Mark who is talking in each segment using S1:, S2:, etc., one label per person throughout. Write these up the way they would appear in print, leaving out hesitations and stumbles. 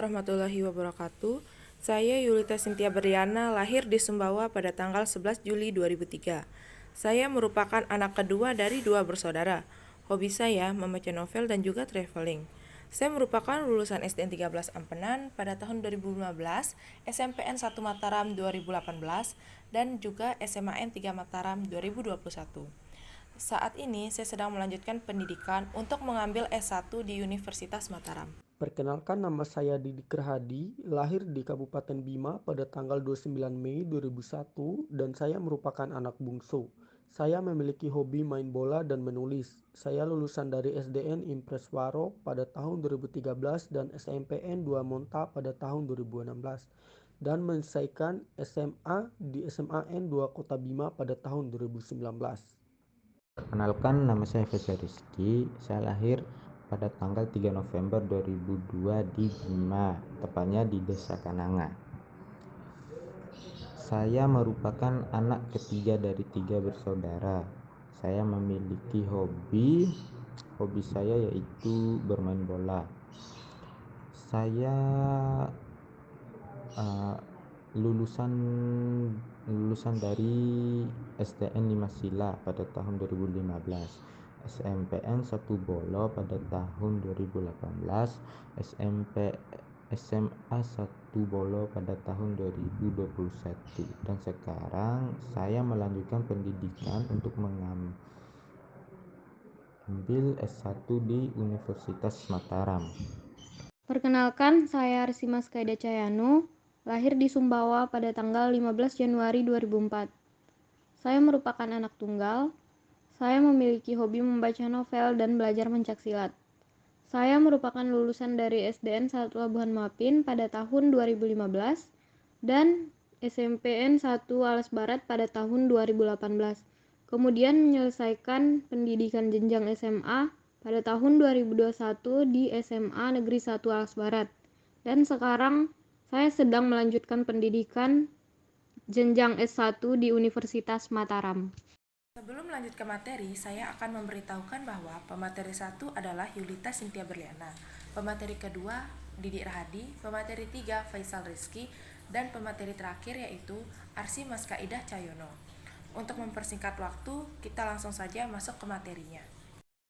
S1: warahmatullahi wabarakatuh. Saya Yulita Cynthia Berliana, lahir di Sumbawa pada tanggal 11 Juli 2003. Saya merupakan anak kedua dari dua bersaudara. Hobi saya membaca novel dan juga traveling. Saya merupakan lulusan SDN 13 Ampenan pada tahun 2015, SMPN 1 Mataram 2018, dan juga SMAN 3 Mataram 2021. Saat ini saya sedang melanjutkan pendidikan untuk mengambil S1 di Universitas Mataram.
S2: Perkenalkan, nama saya Didik Gerhadi, lahir di Kabupaten Bima pada tanggal 29 Mei 2001 dan saya merupakan anak bungsu. Saya memiliki hobi main bola dan menulis. Saya lulusan dari SDN Impreswaro pada tahun 2013 dan SMPN 2 Monta pada tahun 2016 dan menyelesaikan SMA di SMAN 2 Kota Bima pada tahun 2019.
S3: Perkenalkan, nama saya Faisal Rizky. Saya lahir pada tanggal 3 November 2002 di Bima, tepatnya di Desa Kananga. Saya merupakan anak ketiga dari 3 bersaudara. Saya memiliki hobi saya yaitu bermain bola. Saya lulusan dari SDN 5 Sila pada tahun 2015, SMPN 1 Bolo pada tahun 2018, SMA 1 Bolo pada tahun 2021, dan sekarang saya melanjutkan pendidikan untuk mengambil S1 di Universitas Mataram.
S4: Perkenalkan, saya Arsima Skaida Cayano, lahir di Sumbawa pada tanggal 15 Januari 2004. Saya merupakan anak tunggal. Saya memiliki hobi membaca novel dan belajar pencaksilat. Saya merupakan lulusan dari SDN 1 Labuhan Mapin pada tahun 2015 dan SMPN 1 Alas Barat pada tahun 2018. Kemudian menyelesaikan pendidikan jenjang SMA pada tahun 2021 di SMA Negeri 1 Alas Barat. Dan sekarang saya sedang melanjutkan pendidikan jenjang S1 di Universitas Mataram.
S1: Sebelum lanjut ke materi, saya akan memberitahukan bahwa pemateri 1 adalah Yulita Cynthia Berliana, pemateri kedua Didik Rahadi, pemateri 3 Faisal Rizky, dan pemateri terakhir yaitu Arsima Skaida Cayano. Untuk mempersingkat waktu, kita langsung saja masuk ke materinya.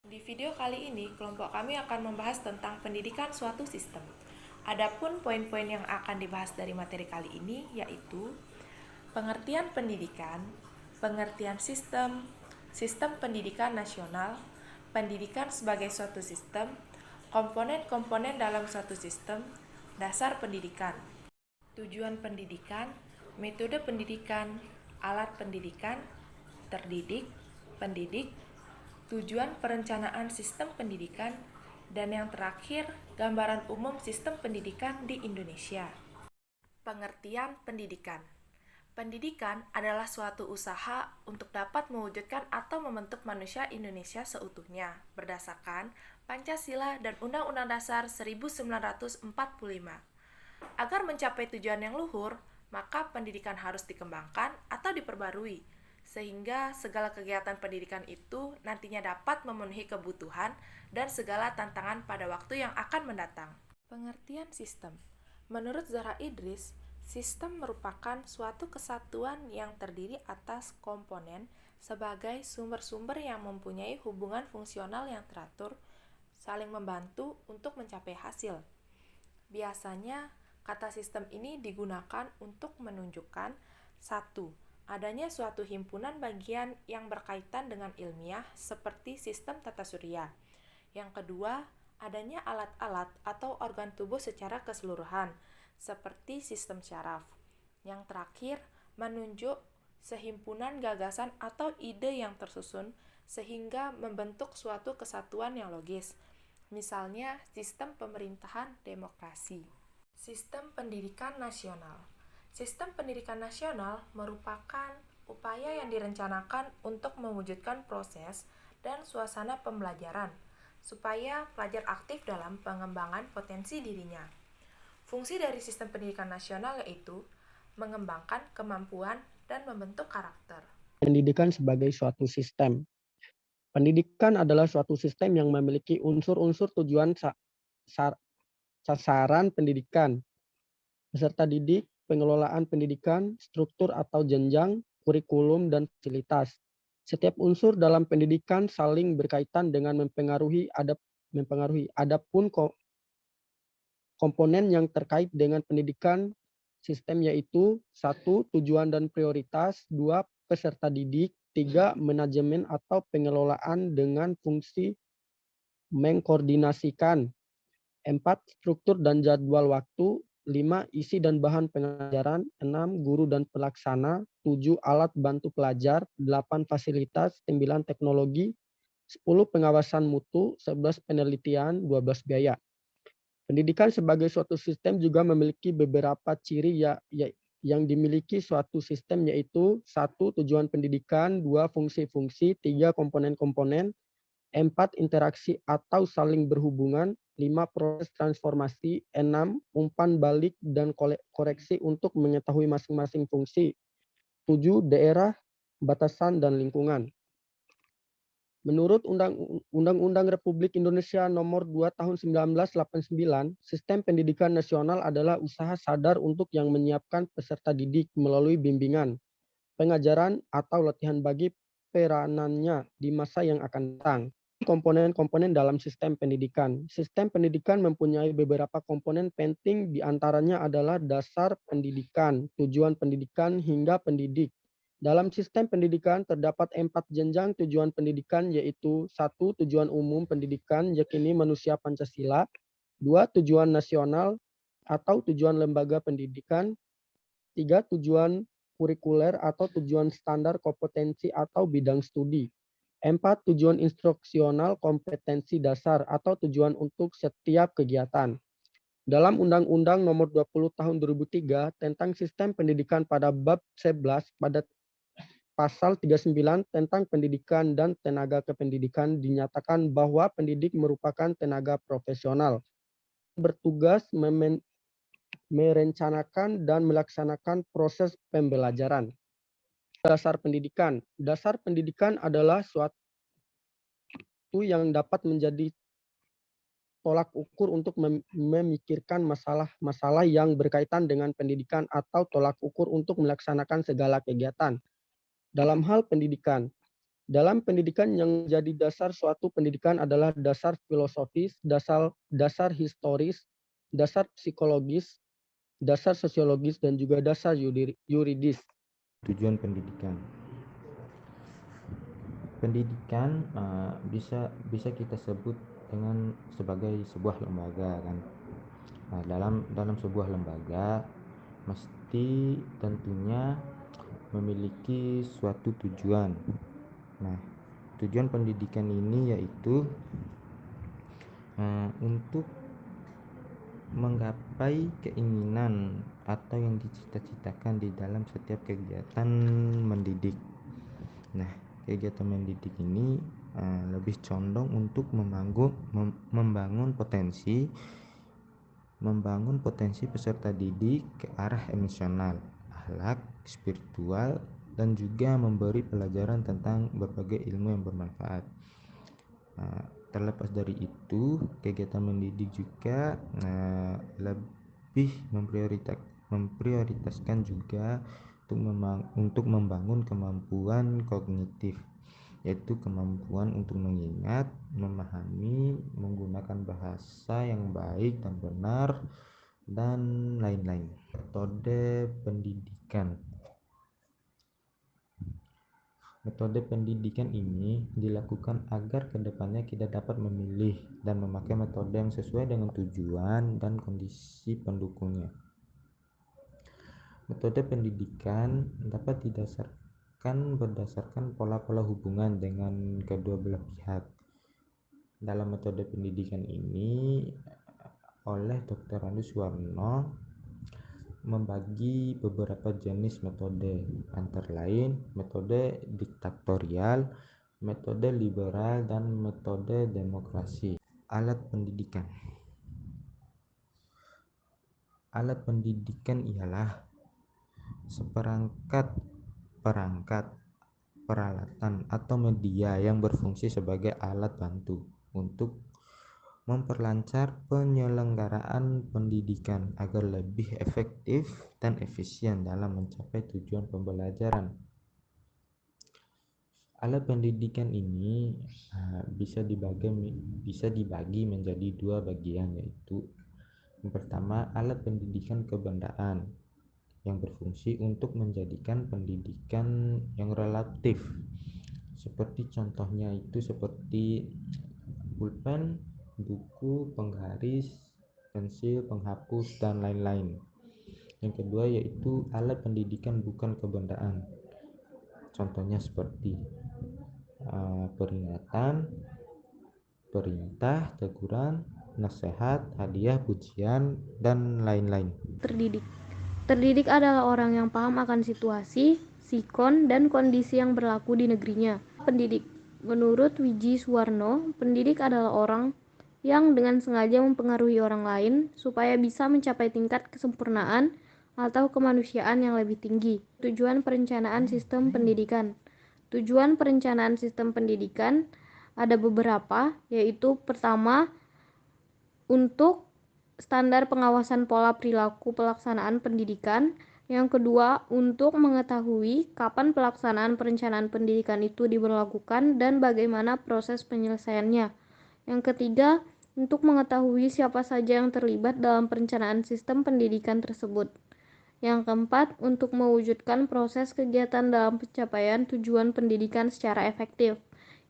S1: Di video kali ini, kelompok kami akan membahas tentang pendidikan suatu sistem. Adapun poin-poin yang akan dibahas dari materi kali ini yaitu pengertian pendidikan, pengertian sistem, sistem pendidikan nasional, pendidikan sebagai suatu sistem, komponen-komponen dalam suatu sistem, dasar pendidikan, tujuan pendidikan, metode pendidikan, alat pendidikan, terdidik, pendidik, tujuan perencanaan sistem pendidikan, dan yang terakhir, gambaran umum sistem pendidikan di Indonesia. Pengertian pendidikan. Pendidikan adalah suatu usaha untuk dapat mewujudkan atau membentuk manusia Indonesia seutuhnya berdasarkan Pancasila dan Undang-Undang Dasar 1945. Agar mencapai tujuan yang luhur, maka pendidikan harus dikembangkan atau diperbarui, sehingga segala kegiatan pendidikan itu nantinya dapat memenuhi kebutuhan dan segala tantangan pada waktu yang akan mendatang. Pengertian sistem. Menurut Zahra Idris, sistem merupakan suatu kesatuan yang terdiri atas komponen sebagai sumber-sumber yang mempunyai hubungan fungsional yang teratur, saling membantu untuk mencapai hasil. Biasanya, kata sistem ini digunakan untuk menunjukkan 1. Adanya suatu himpunan bagian yang berkaitan dengan ilmiah seperti sistem tata surya. Yang kedua, adanya alat-alat atau organ tubuh secara keseluruhan, seperti sistem syaraf. Yang terakhir, menunjuk sehimpunan gagasan atau ide yang tersusun sehingga membentuk suatu kesatuan yang logis. Misalnya, sistem pemerintahan demokrasi. Sistem pendidikan nasional. Sistem pendidikan nasional merupakan upaya yang direncanakan untuk mewujudkan proses dan suasana pembelajaran supaya pelajar aktif dalam pengembangan potensi dirinya. Fungsi dari sistem pendidikan nasional yaitu mengembangkan kemampuan dan membentuk karakter.
S2: Pendidikan sebagai suatu sistem. Pendidikan adalah suatu sistem yang memiliki unsur-unsur tujuan sasaran pendidikan, peserta didik, pengelolaan pendidikan, struktur atau jenjang, kurikulum, dan fasilitas. Setiap unsur dalam pendidikan saling berkaitan dengan mempengaruhi. Adapun komponen yang terkait dengan pendidikan sistem yaitu 1. Tujuan dan prioritas, 2. Peserta didik, 3. Manajemen atau pengelolaan dengan fungsi mengkoordinasikan, 4. Struktur dan jadwal waktu, 5. Isi dan bahan pengajaran, 6. Guru dan pelaksana, 7. Alat bantu pelajar, 8. Fasilitas, 9. Teknologi, 10. Pengawasan mutu, 11. Penelitian, 12. Biaya. Pendidikan sebagai suatu sistem juga memiliki beberapa ciri yang dimiliki suatu sistem yaitu 1. Tujuan pendidikan, 2. Fungsi-fungsi, 3. Komponen-komponen, 4. Interaksi atau saling berhubungan, 5. Proses transformasi, 6. Umpan balik dan koreksi untuk mengetahui masing-masing fungsi, 7. Daerah, batasan, dan lingkungan. Menurut Undang-Undang Republik Indonesia Nomor 2 Tahun 1989, sistem pendidikan nasional adalah usaha sadar untuk yang menyiapkan peserta didik melalui bimbingan, pengajaran, atau latihan bagi peranannya di masa yang akan datang. Komponen-komponen dalam sistem pendidikan. Sistem pendidikan mempunyai beberapa komponen penting, diantaranya adalah dasar pendidikan, tujuan pendidikan, hingga pendidik. Dalam sistem pendidikan terdapat 4 jenjang tujuan pendidikan yaitu 1. Tujuan umum pendidikan yakni manusia Pancasila, 2. Tujuan nasional atau tujuan lembaga pendidikan, 3. Tujuan kurikuler atau tujuan standar kompetensi atau bidang studi, 4. Tujuan instruksional kompetensi dasar atau tujuan untuk setiap kegiatan. Dalam Undang-Undang Nomor 20 Tahun 2003 tentang Sistem Pendidikan pada bab 11 pada Pasal 39 tentang pendidikan dan tenaga kependidikan dinyatakan bahwa pendidik merupakan tenaga profesional bertugas merencanakan dan melaksanakan proses pembelajaran. Dasar pendidikan. Dasar pendidikan adalah suatu yang dapat menjadi tolak ukur untuk memikirkan masalah-masalah yang berkaitan dengan pendidikan atau tolak ukur untuk melaksanakan segala kegiatan dalam hal pendidikan. Dalam pendidikan yang jadi dasar suatu pendidikan adalah dasar filosofis, dasar historis, dasar psikologis, dasar sosiologis, dan juga dasar yuridis.
S3: Tujuan pendidikan. Pendidikan bisa kita sebut dengan sebagai sebuah lembaga kan. Nah, dalam sebuah lembaga mesti tentunya memiliki suatu tujuan. Nah, tujuan pendidikan ini yaitu untuk menggapai keinginan atau yang dicita-citakan di dalam setiap kegiatan mendidik. Nah, kegiatan mendidik ini lebih condong untuk membangun potensi peserta didik ke arah emosional, akhlak, spiritual, dan juga memberi pelajaran tentang berbagai ilmu yang bermanfaat. Terlepas dari itu, kegiatan mendidik juga lebih memprioritaskan juga untuk membangun kemampuan kognitif, yaitu kemampuan untuk mengingat, memahami, menggunakan bahasa yang baik dan benar, dan lain-lain. Metode pendidikan. Metode pendidikan ini dilakukan agar kedepannya kita dapat memilih dan memakai metode yang sesuai dengan tujuan dan kondisi pendukungnya. Metode pendidikan dapat berdasarkan pola-pola hubungan dengan kedua belah pihak. Dalam metode pendidikan ini oleh Dr. Andi Suwarno membagi beberapa jenis metode, antara lain metode diktatorial, metode liberal, dan metode demokrasi. Alat pendidikan. Alat pendidikan ialah seperangkat peralatan atau media yang berfungsi sebagai alat bantu untuk memperlancar penyelenggaraan pendidikan agar lebih efektif dan efisien dalam mencapai tujuan pembelajaran. Alat pendidikan ini bisa dibagi menjadi dua bagian, yaitu yang pertama alat pendidikan kebendaan yang berfungsi untuk menjadikan pendidikan yang relatif, seperti contohnya itu seperti pulpen, buku, penggaris, pensil, penghapus, dan lain-lain. Yang kedua yaitu alat pendidikan bukan kebendaan, contohnya seperti peringatan, perintah, teguran, nasihat, hadiah, pujian, dan lain-lain.
S4: Terdidik adalah orang yang paham akan situasi, sikon, dan kondisi yang berlaku di negerinya. Pendidik. Menurut Wiji Suwarno, pendidik adalah orang yang dengan sengaja mempengaruhi orang lain supaya bisa mencapai tingkat kesempurnaan atau kemanusiaan yang lebih tinggi. Tujuan perencanaan sistem pendidikan. Tujuan perencanaan sistem pendidikan ada beberapa, yaitu pertama, untuk standar pengawasan pola perilaku pelaksanaan pendidikan. Yang kedua, untuk mengetahui kapan pelaksanaan perencanaan pendidikan itu diberlakukan dan bagaimana proses penyelesaiannya. Yang ketiga, untuk mengetahui siapa saja yang terlibat dalam perencanaan sistem pendidikan tersebut. Yang keempat, untuk mewujudkan proses kegiatan dalam pencapaian tujuan pendidikan secara efektif.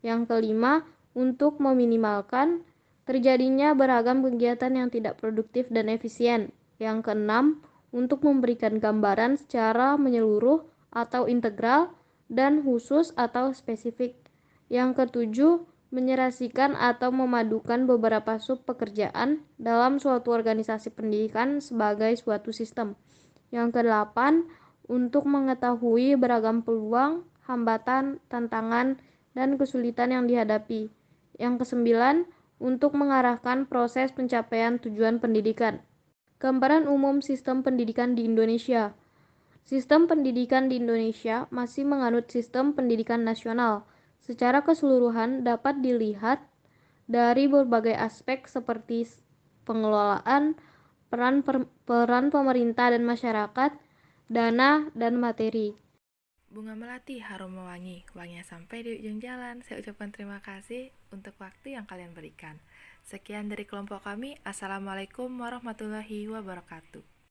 S4: Yang kelima, untuk meminimalkan terjadinya beragam kegiatan yang tidak produktif dan efisien. Yang keenam, untuk memberikan gambaran secara menyeluruh atau integral dan khusus atau spesifik. Yang ketujuh, menyerasikan atau memadukan beberapa sub pekerjaan dalam suatu organisasi pendidikan sebagai suatu sistem. Yang kedelapan, untuk mengetahui beragam peluang, hambatan, tantangan, dan kesulitan yang dihadapi. Yang kesembilan, untuk mengarahkan proses pencapaian tujuan pendidikan. Gambaran umum sistem pendidikan di Indonesia. Sistem pendidikan di Indonesia masih menganut sistem pendidikan nasional. Secara keseluruhan dapat dilihat dari berbagai aspek seperti pengelolaan, peran pemerintah dan masyarakat, dana, dan materi.
S1: Bunga melati harum mewangi, wanginya sampai di ujung jalan. Saya ucapkan terima kasih untuk waktu yang kalian berikan. Sekian dari kelompok kami. Assalamualaikum warahmatullahi wabarakatuh.